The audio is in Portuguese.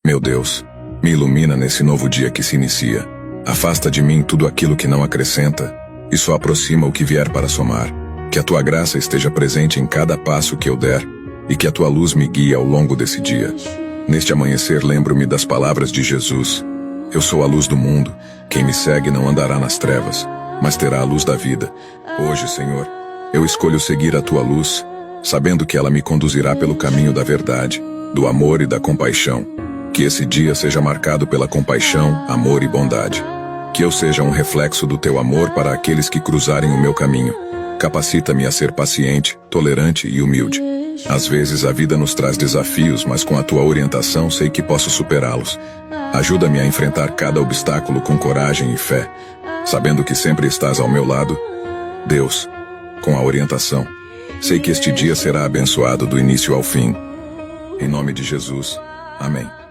Meu Deus, me ilumina nesse novo dia que se inicia. Afasta de mim tudo aquilo que não acrescenta e só aproxima o que vier para somar. Que a tua graça esteja presente em cada passo que eu der e que a tua luz me guie ao longo desse dia. Neste amanhecer lembro-me das palavras de Jesus. Eu sou a luz do mundo. Quem me segue não andará nas trevas, mas terá a luz da vida. Hoje, Senhor, eu escolho seguir a tua luz, sabendo que ela me conduzirá pelo caminho da verdade, do amor e da compaixão. Que esse dia seja marcado pela compaixão, amor e bondade. Que eu seja um reflexo do teu amor para aqueles que cruzarem o meu caminho. Capacita-me a ser paciente, tolerante e humilde. Às vezes a vida nos traz desafios, mas com a tua orientação sei que posso superá-los. Ajuda-me a enfrentar cada obstáculo com coragem e fé, sabendo que sempre estás ao meu lado. Deus, com a orientação, sei que este dia será abençoado do início ao fim. Em nome de Jesus. Amém.